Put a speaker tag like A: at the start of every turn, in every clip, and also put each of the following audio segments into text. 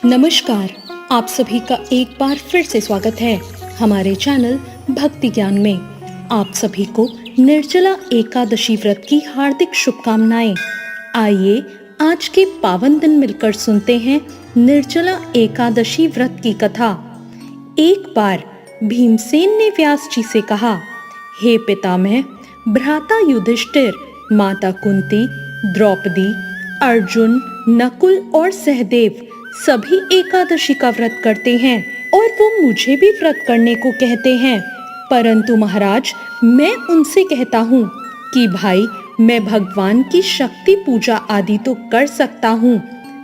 A: नमस्कार। आप सभी का एक बार फिर से स्वागत है हमारे चैनल भक्ति ज्ञान में। आप सभी को निर्जला एकादशी व्रत की हार्दिक शुभकामनाएं। आइए आज के पावन दिन मिलकर सुनते हैं निर्जला एकादशी व्रत की कथा। एक बार भीमसेन ने व्यास जी से कहा, हे पितामह, भ्राता युधिष्ठिर, माता कुंती, द्रौपदी, अर्जुन, नकुल और सहदेव सभी एकादशी का व्रत करते हैं और वो मुझे भी व्रत करने को कहते हैं। परंतु महाराज, मैं उनसे कहता हूँ कि भाई, मैं भगवान की शक्ति पूजा आदि तो कर सकता हूँ,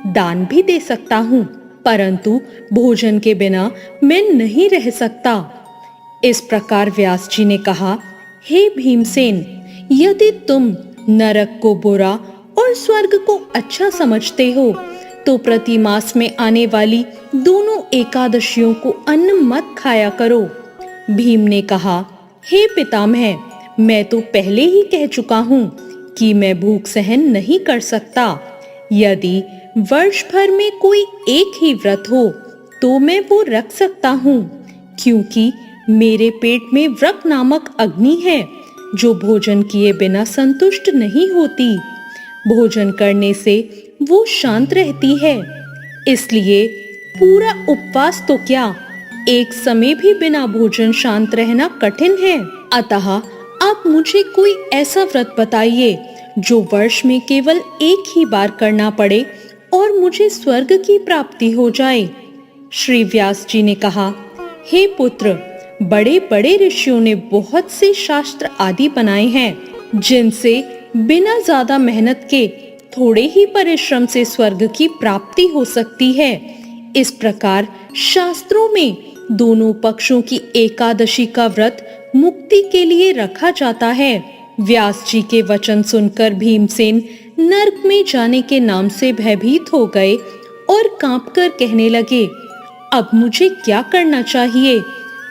A: दान भी दे सकता हूँ, परंतु भोजन के बिना मैं नहीं रह सकता। इस प्रकार व्यास जी ने कहा, हे भीमसेन, यदि तुम नरक को बुरा और स्वर्ग को अच्छा समझते हो तो प्रति मास में आने वाली दोनों एकादशियों को अन्न मत खाया करो। भीम ने कहा, हे पितामह, मैं तो पहले ही कह चुका हूँ कि मैं भूख सहन नहीं कर सकता। यदि वर्ष भर में कोई एक ही व्रत हो तो मैं वो रख सकता हूँ, क्योंकि मेरे पेट में व्रत नामक अग्नि है जो भोजन किए बिना संतुष्ट नहीं होती। भोजन करने से वो शांत रहती है, इसलिए पूरा उपवास तो क्या, एक समय भी बिना भोजन शांत रहना कठिन है। अतः आप मुझे कोई ऐसा व्रत बताइए जो वर्ष में केवल एक ही बार करना पड़े और मुझे स्वर्ग की प्राप्ति हो जाए। श्री व्यास जी ने कहा, हे पुत्र, बड़े बड़े ऋषियों ने बहुत से शास्त्र आदि बनाए हैं जिनसे बिना ज्यादा मेहनत के थोड़े ही परिश्रम से स्वर्ग की प्राप्ति हो सकती है। इस प्रकार शास्त्रों में दोनों पक्षों की एकादशी का व्रत मुक्ति के लिए रखा जाता है। व्यास जी के वचन सुनकर भीमसेन नरक में जाने के नाम से भयभीत हो गए और कांपकर कहने लगे, अब मुझे क्या करना चाहिए?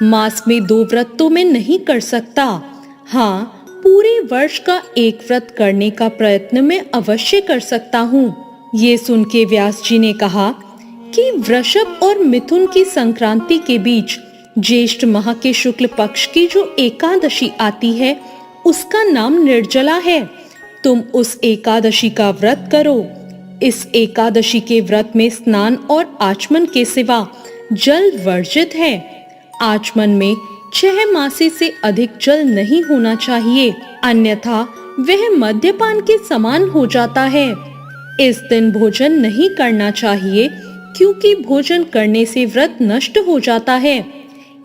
A: मास में 2 व्रत तो मैं नहीं कर सकता। हाँ, पूरे वर्ष का एक व्रत करने का प्रयत्न मैं अवश्य कर सकता हूँ। ये सुन के व्यास जी ने कहा कि वृषभ और मिथुन की संक्रांति के बीच ज्येष्ठ माह के शुक्ल पक्ष की जो एकादशी आती है उसका नाम निर्जला है। तुम उस एकादशी का व्रत करो। इस एकादशी के व्रत में स्नान और आचमन के सिवा जल वर्जित है। आचमन में 6 मासे से अधिक जल नहीं होना चाहिए, अन्यथा वह मद्यपान के समान हो जाता है। इस दिन भोजन नहीं करना चाहिए, क्योंकि भोजन करने से व्रत नष्ट हो जाता है।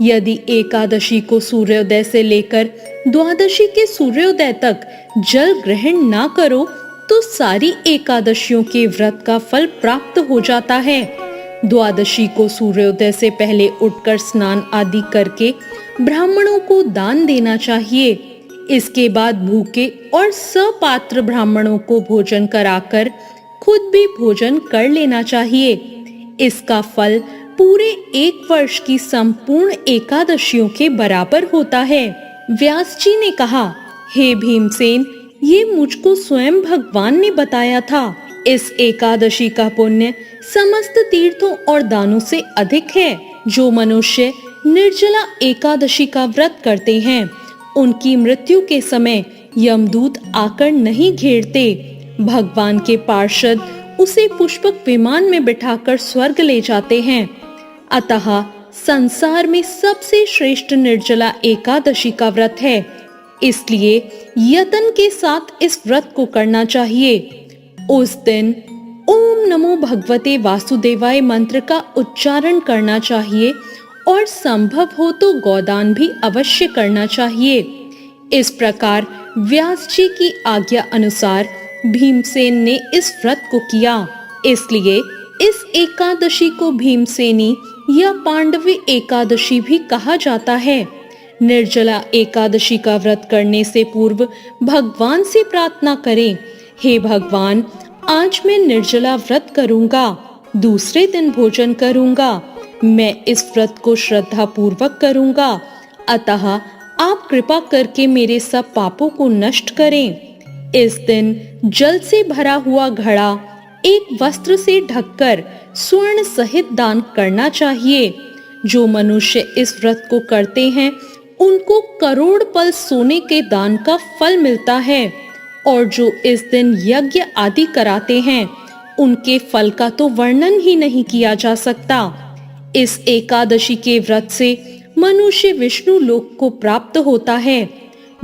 A: यदि एकादशी को सूर्योदय से लेकर द्वादशी के सूर्योदय तक जल ग्रहण ना करो तो सारी एकादशियों के व्रत का फल प्राप्त हो जाता है। द्वादशी को सूर्योदय से पहले उठकर स्नान आदि करके ब्राह्मणों को दान देना चाहिए। इसके बाद भूखे और सपात्र ब्राह्मणों को भोजन कराकर खुद भी भोजन कर लेना चाहिए। इसका फल पूरे एक वर्ष की संपूर्ण एकादशियों के बराबर होता है। व्यास जी ने कहा, हे भीमसेन, ये मुझको स्वयं भगवान ने बताया था। इस एकादशी का पुण्य समस्त तीर्थों और दानों से अधिक है। जो मनुष्य निर्जला एकादशी का व्रत करते हैं उनकी मृत्यु के समय यमदूत आकर नहीं घेरते। भगवान के पार्षद उसे पुष्पक विमान में बिठाकर स्वर्ग ले जाते हैं। अतः संसार में सबसे श्रेष्ठ निर्जला एकादशी का व्रत है, इसलिए यतन के साथ इस व्रत को करना चाहिए। उस दिन ओम नमो भगवते वासुदेवाय मंत्र का उच्चारण करना चाहिए और संभव हो तो गोदान भी अवश्य करना चाहिए। इस प्रकार व्यास जी की आज्ञा अनुसार भीमसेन ने इस व्रत को किया। इसलिए इस एकादशी को भीमसेनी या पांडवी एकादशी भी कहा जाता है। निर्जला एकादशी का व्रत करने से पूर्व भगवान से प्रार्थना करें, हे भगवान, आज मैं निर्जला व्रत करूंगा, दूसरे दिन भोजन करूंगा। मैं इस व्रत को श्रद्धा पूर्वक करूंगा, अतः आप कृपा करके मेरे सब पापों को नष्ट करें। इस दिन जल से भरा हुआ घड़ा एक वस्त्र से ढककर स्वर्ण सहित दान करना चाहिए। जो मनुष्य इस व्रत को करते हैं उनको करोड़ पल सोने के दान का फल मिलता है, और जो इस दिन यज्ञ आदि कराते हैं उनके फल का तो वर्णन ही नहीं किया जा सकता। इस एकादशी के व्रत से मनुष्य विष्णु लोक को प्राप्त होता है।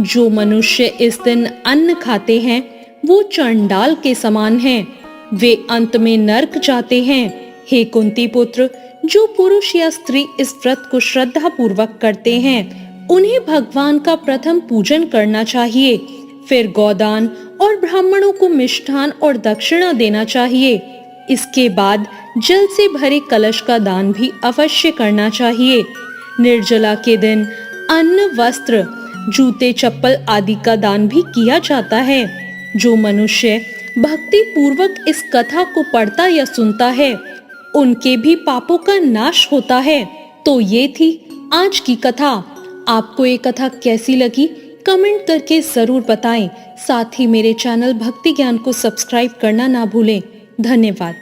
A: जो मनुष्य इस दिन अन्न खाते हैं वो चंडाल के समान हैं, वे अंत में नरक जाते हैं। हे कुंती पुत्र, जो पुरुष या स्त्री इस व्रत को श्रद्धा पूर्वक करते हैं उन्हें भगवान का प्रथम पूजन करना चाहिए, फिर गौदान और ब्राह्मणों को मिष्ठान और दक्षिणा देना चाहिए। इसके बाद जल से भरे कलश का दान भी अवश्य करना चाहिए। निर्जला के दिन अन्न, वस्त्र, जूते, चप्पल आदि का दान भी किया जाता है। जो मनुष्य भक्ति पूर्वक इस कथा को पढ़ता या सुनता है उनके भी पापों का नाश होता है। तो ये थी आज की कथा। आपको ये कथा कैसी लगी कमेंट करके जरूर बताएं। साथ ही मेरे चैनल भक्ति ज्ञान को सब्सक्राइब करना ना भूलें। धन्यवाद।